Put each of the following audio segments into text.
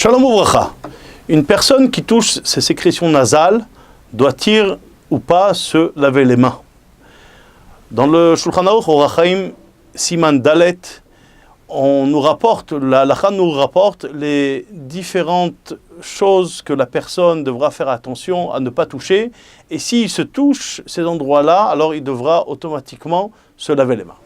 Shalom Uvracha. Une personne qui touche ses sécrétions nasales doit-il ou pas se laver les mains? Dans le Shulchan Aruch Orach Chaim Siman Dalet, la halakha nous rapporte les différentes choses que la personne devra faire attention à ne pas toucher. Et s'il se touche ces endroits-là, alors il devra automatiquement se laver les mains.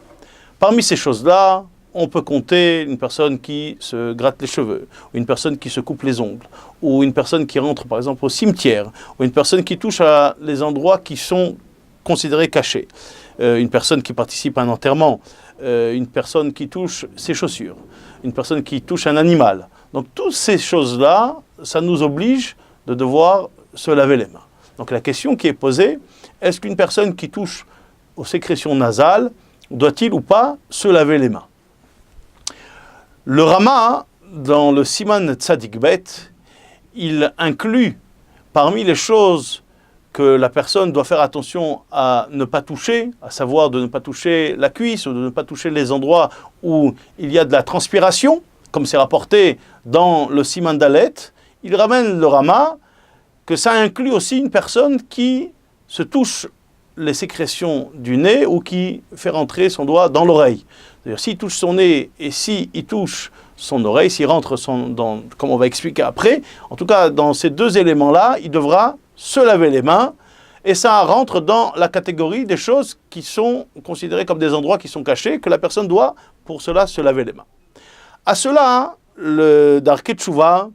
Parmi ces choses-là, on peut compter une personne qui se gratte les cheveux, ou une personne qui se coupe les ongles, ou une personne qui rentre par exemple au cimetière, ou une personne qui touche à les endroits qui sont considérés cachés, une personne qui participe à un enterrement, une personne qui touche ses chaussures, une personne qui touche un animal. Donc toutes ces choses-là, ça nous oblige de devoir se laver les mains. Donc la question qui est posée, est-ce qu'une personne qui touche aux sécrétions nasales doit-il ou pas se laver les mains? Le Rama, dans le Siman Tzadik Bet, il inclut parmi les choses que la personne doit faire attention à ne pas toucher, à savoir de ne pas toucher la cuisse ou de ne pas toucher les endroits où il y a de la transpiration, comme c'est rapporté dans le Siman Dalet. Il ramène le Rama que ça inclut aussi une personne qui se touche les sécrétions du nez ou qui fait rentrer son doigt dans l'oreille. C'est-à-dire, s'il touche son nez et s'il touche son oreille, s'il rentre comme on va expliquer après, en tout cas dans ces deux éléments-là, il devra se laver les mains, et ça rentre dans la catégorie des choses qui sont considérées comme des endroits qui sont cachés, que la personne doit pour cela se laver les mains. À cela, le Darkei Tshuva,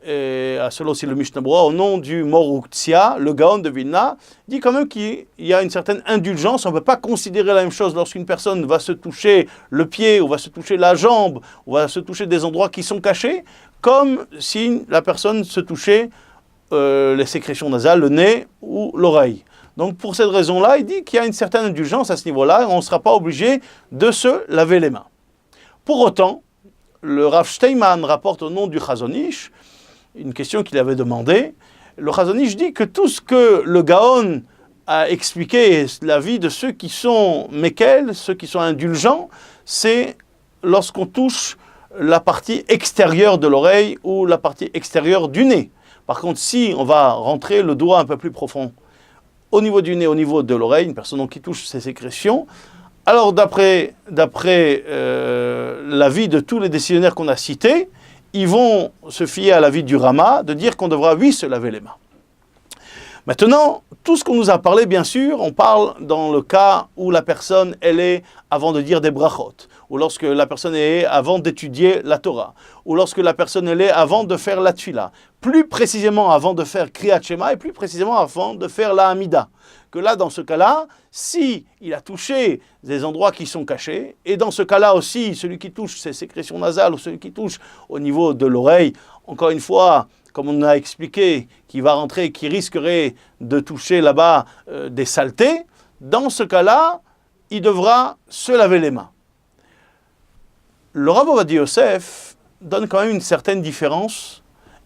et à cela aussi le Mishnah Berurah, au nom du Mor Uktzia, le Gaon de Vilna, dit quand même qu'il y a une certaine indulgence. On ne peut pas considérer la même chose lorsqu'une personne va se toucher le pied, ou va se toucher la jambe, ou va se toucher des endroits qui sont cachés, comme si la personne se touchait les sécrétions nasales, le nez ou l'oreille. Donc pour cette raison-là, il dit qu'il y a une certaine indulgence à ce niveau-là, et on ne sera pas obligé de se laver les mains. Pour autant, le Rav Steinman rapporte au nom du Chazon Ish une question qu'il avait demandée. Le Chazon Ish dit que tout ce que le Gaon a expliqué, la vie de ceux qui sont mékel, ceux qui sont indulgents, c'est lorsqu'on touche la partie extérieure de l'oreille ou la partie extérieure du nez. Par contre, si on va rentrer le doigt un peu plus profond au niveau du nez, au niveau de l'oreille, une personne qui touche ses sécrétions, alors d'après l'avis de tous les décisionnaires qu'on a cités, ils vont se fier à l'avis du Rama de dire qu'on devra, oui, se laver les mains. Maintenant, tout ce qu'on nous a parlé, bien sûr, on parle dans le cas où la personne, elle est avant de dire des brachot, ou lorsque la personne est avant d'étudier la Torah, ou lorsque la personne elle est avant de faire la tfila, plus précisément avant de faire Kriyat Shema, et plus précisément avant de faire la Hamida. Que là, dans ce cas-là, si il a touché des endroits qui sont cachés, et dans ce cas-là aussi, celui qui touche ses sécrétions nasales, ou celui qui touche au niveau de l'oreille, encore une fois, comme on a expliqué, qui va rentrer, qui risquerait de toucher là-bas des saletés, dans ce cas-là, il devra se laver les mains. Le Rav Ovadia Yosef donne quand même une certaine différence,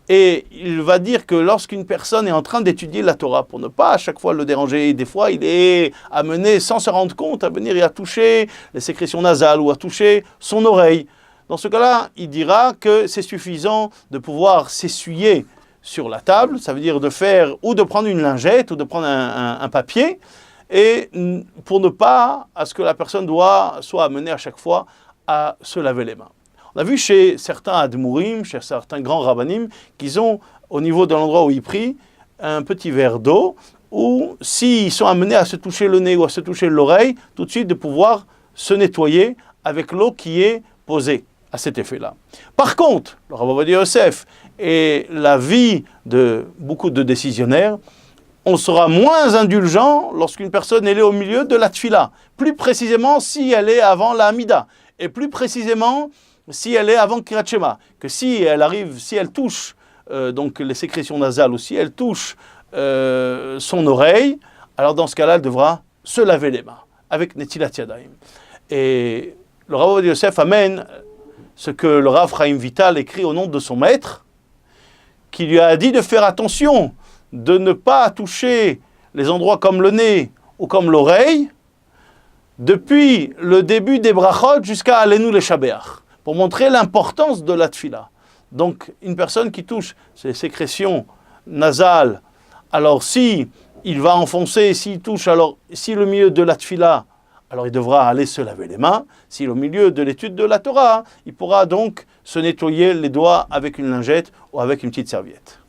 et il va dire que lorsqu'une personne est en train d'étudier la Torah, pour ne pas à chaque fois le déranger, des fois il est amené sans se rendre compte à venir et à toucher les sécrétions nasales ou à toucher son oreille. Dans ce cas-là, il dira que c'est suffisant de pouvoir s'essuyer sur la table, ça veut dire de faire ou de prendre une lingette ou de prendre un papier, et pour ne pas à ce que la personne soit amenée à chaque fois à se laver les mains. On a vu chez certains admourim, chez certains grands rabbanim, qu'ils ont, au niveau de l'endroit où ils prient, un petit verre d'eau, où s'ils sont amenés à se toucher le nez ou à se toucher l'oreille, tout de suite de pouvoir se nettoyer avec l'eau qui est posée à cet effet-là. Par contre, le Rav Ovadia Yosef et l'avis de beaucoup de décisionnaires, on sera moins indulgent lorsqu'une personne est au milieu de la tfila, plus précisément si elle est avant la Hamida, et plus précisément si elle est avant Kriyat Shema, que si elle touche donc les sécrétions nasales ou si elle touche son oreille, alors dans ce cas-là, elle devra se laver les mains avec Netilat Yadayim. Et le Rav Ovadia Yosef amène ce que le Rav Chaim Vital écrit au nom de son maître, qui lui a dit de faire attention, de ne pas toucher les endroits comme le nez ou comme l'oreille, depuis le début des brachot jusqu'à Alenu le Shabeach, pour montrer l'importance de la tfila. Donc, une personne qui touche ses sécrétions nasales, alors si il va enfoncer, s'il touche, alors si le milieu de la tfila, alors il devra aller se laver les mains. Si au milieu de l'étude de la Torah, il pourra donc se nettoyer les doigts avec une lingette ou avec une petite serviette.